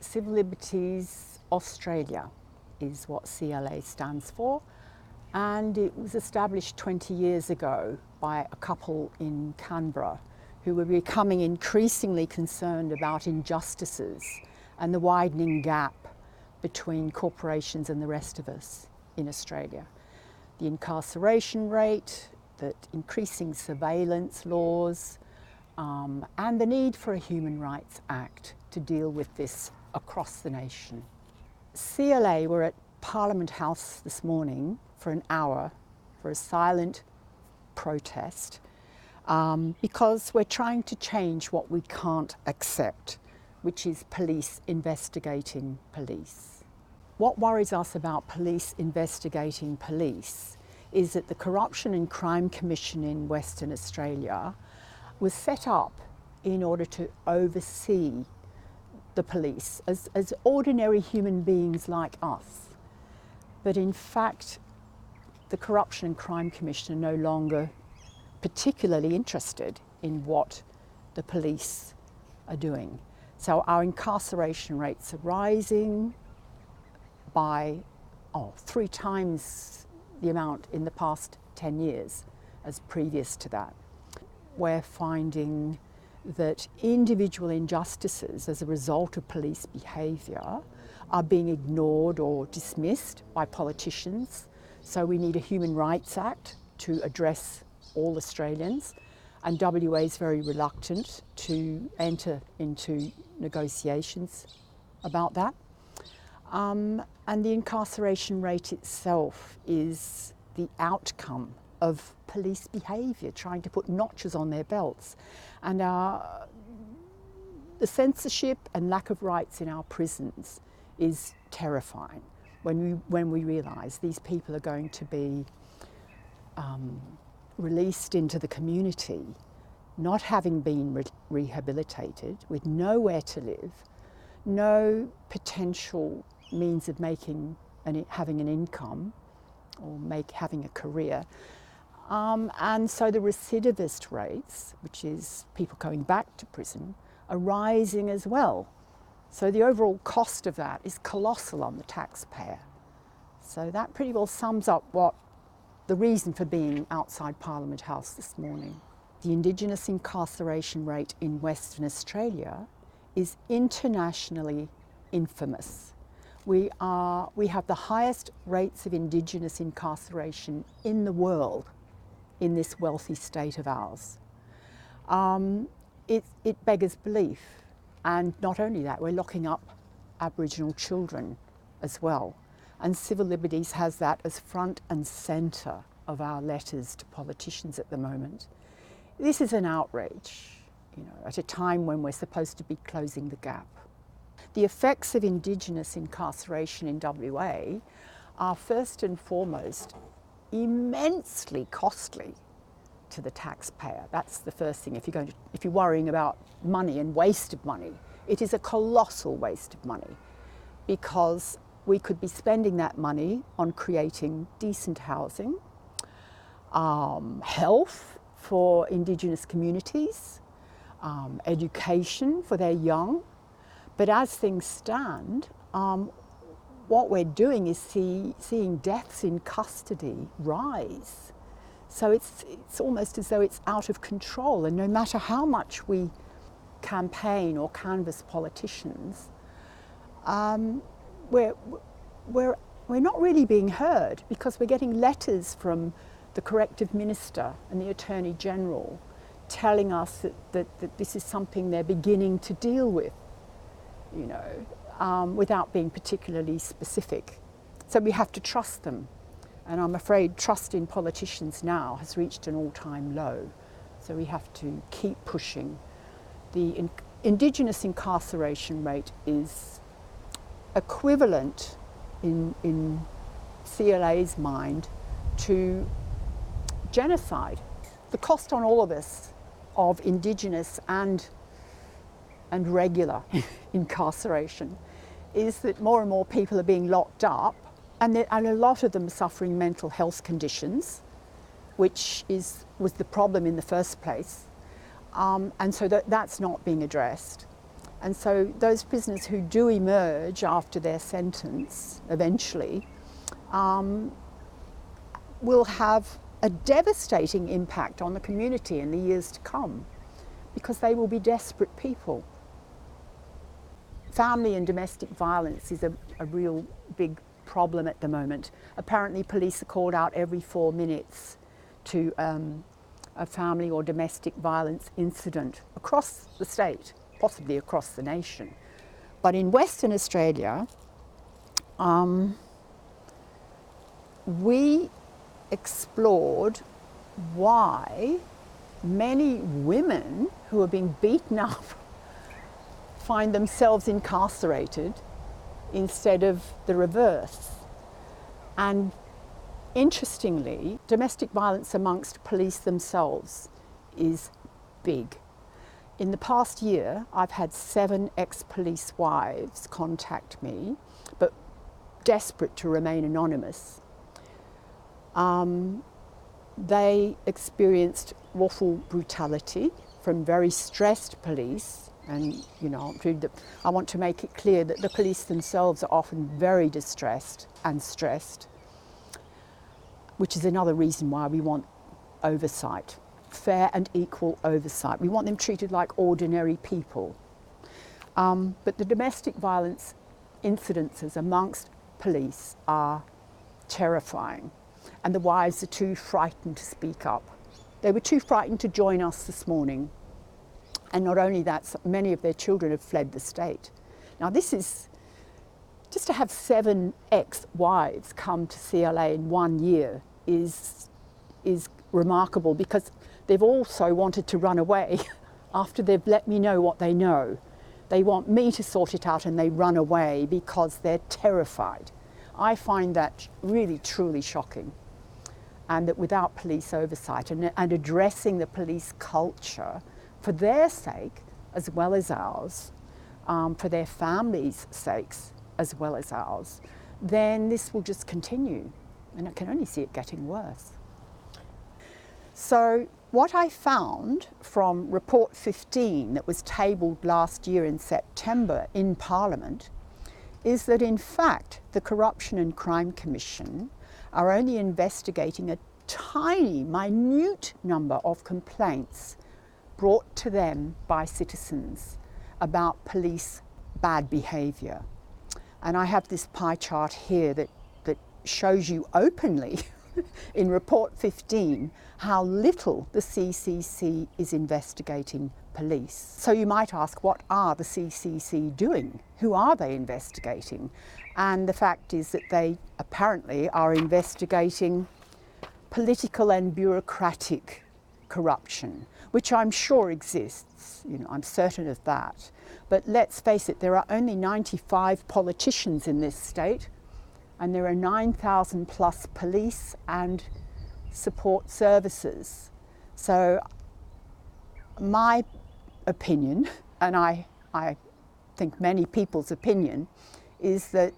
Civil Liberties Australia is what CLA stands for, and it was established 20 years ago by a couple in Canberra who were becoming increasingly concerned about injustices and the widening gap between corporations and the rest of us in Australia. The incarceration rate, the increasing surveillance laws, and the need for a Human Rights Act to deal with this across the nation. CLA were at Parliament House this morning for an hour for a silent protest because we're trying to change what we can't accept, which is police investigating police. What worries us about police investigating police is that the Corruption and Crime Commission in Western Australia was set up in order to oversee the police as ordinary human beings like us. But in fact, the Corruption and Crime Commission are no longer particularly interested in what the police are doing. So our incarceration rates are rising by 3 times the amount in the past 10 years as previous to that. We're finding that individual injustices as a result of police behaviour are being ignored or dismissed by politicians. So we need a Human Rights Act to address all Australians, and WA is very reluctant to enter into negotiations about that. And the incarceration rate itself is the outcome of police behaviour, trying to put notches on their belts. And the censorship and lack of rights in our prisons is terrifying when we realise these people are going to be released into the community, not having been rehabilitated, with nowhere to live, no potential means of having an income or having a career. And so the recidivist rates, which is people going back to prison, are rising as well. So the overall cost of that is colossal on the taxpayer. So that pretty well sums up what the reason for being outside Parliament House this morning. The Indigenous incarceration rate in Western Australia is internationally infamous. We have the highest rates of Indigenous incarceration in the world in this wealthy state of ours. It beggars belief. And not only that, we're locking up Aboriginal children as well. And Civil Liberties has that as front and centre of our letters to politicians at the moment. This is an outrage, at a time when we're supposed to be closing the gap. The effects of Indigenous incarceration in WA are first and foremost immensely costly to the taxpayer. That's the first thing. If you're worrying about money and waste of money, it is a colossal waste of money, because we could be spending that money on creating decent housing, health for Indigenous communities, education for their young. But as things stand, what we're doing is seeing deaths in custody rise. So it's almost as though it's out of control, and no matter how much we campaign or canvass politicians, we're not really being heard, because we're getting letters from the Corrective Minister and the Attorney General telling us that this is something they're beginning to deal with, without being particularly specific. So we have to trust them. And I'm afraid trust in politicians now has reached an all-time low. So we have to keep pushing. The Indigenous incarceration rate is equivalent in CLA's mind to genocide. The cost on all of us of Indigenous and regular incarceration is that more and more people are being locked up, and a lot of them are suffering mental health conditions, which was the problem in the first place. And so that's not being addressed. And so those prisoners who do emerge after their sentence, eventually, will have a devastating impact on the community in the years to come, because they will be desperate people. Family and domestic violence is a real big problem at the moment. Apparently police are called out every 4 minutes to a family or domestic violence incident across the state, possibly across the nation. But in Western Australia, we explored why many women who are being beaten up find themselves incarcerated instead of the reverse. And interestingly, domestic violence amongst police themselves is big. In the past year, I've had 7 ex-police wives contact me, but desperate to remain anonymous. They experienced awful brutality from very stressed police, and I want to make it clear that the police themselves are often very distressed and stressed, which is another reason why we want oversight, fair and equal oversight. We want them treated like ordinary people. But the domestic violence incidences amongst police are terrifying, and the wives are too frightened to speak up. They were too frightened to join us this morning. And not only that, many of their children have fled the state. Now this is, just to have 7 ex-wives come to CLA in 1 year is remarkable, because they've also wanted to run away after they've let me know what they know. They want me to sort it out and they run away because they're terrified. I find that really, truly shocking. And that without police oversight and addressing the police culture, for their sake as well as ours, for their families' sakes as well as ours, then this will just continue, and I can only see it getting worse. So what I found from Report 15 that was tabled last year in September in Parliament is that in fact the Corruption and Crime Commission are only investigating a tiny, minute number of complaints brought to them by citizens about police bad behaviour. And I have this pie chart here that shows you openly in Report 15 how little the CCC is investigating police. So you might ask, what are the CCC doing? Who are they investigating? And the fact is that they apparently are investigating political and bureaucratic corruption, which I'm sure exists, I'm certain of that. But let's face it, there are only 95 politicians in this state, and there are 9,000 plus police and support services. So my opinion, and I think many people's opinion, is that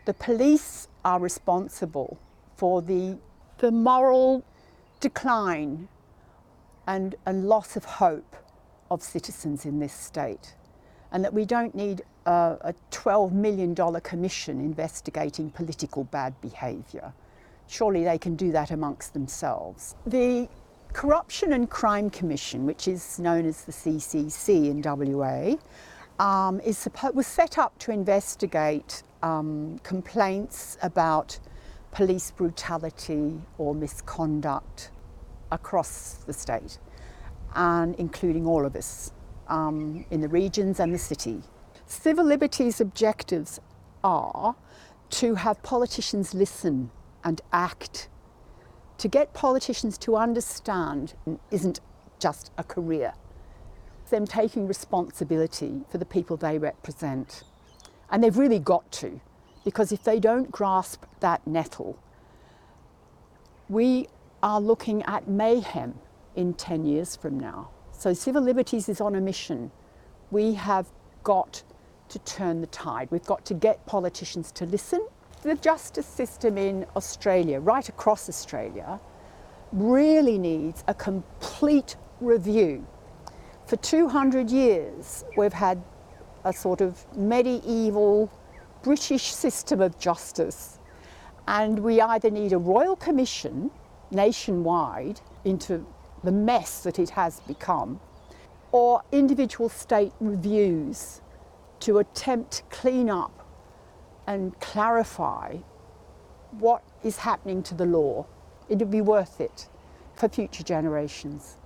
the police are responsible for the moral decline and loss of hope of citizens in this state, and that we don't need a $12 million commission investigating political bad behaviour. Surely they can do that amongst themselves. The Corruption and Crime Commission, which is known as the CCC in WA, was set up to investigate complaints about police brutality or misconduct across the state, and including all of us in the regions and the city. Civil Liberties' objectives are to have politicians listen and act, to get politicians to understand isn't just a career, them taking responsibility for the people they represent. And they've really got to, because if they don't grasp that nettle, we are looking at mayhem in 10 years from now. So Civil Liberties is on a mission. We have got to turn the tide. We've got to get politicians to listen. The justice system in Australia, right across Australia, really needs a complete review. For 200 years, we've had a sort of medieval British system of justice. And we either need a royal commission nationwide into the mess that it has become, or individual state reviews to attempt to clean up and clarify what is happening to the law. It would be worth it for future generations.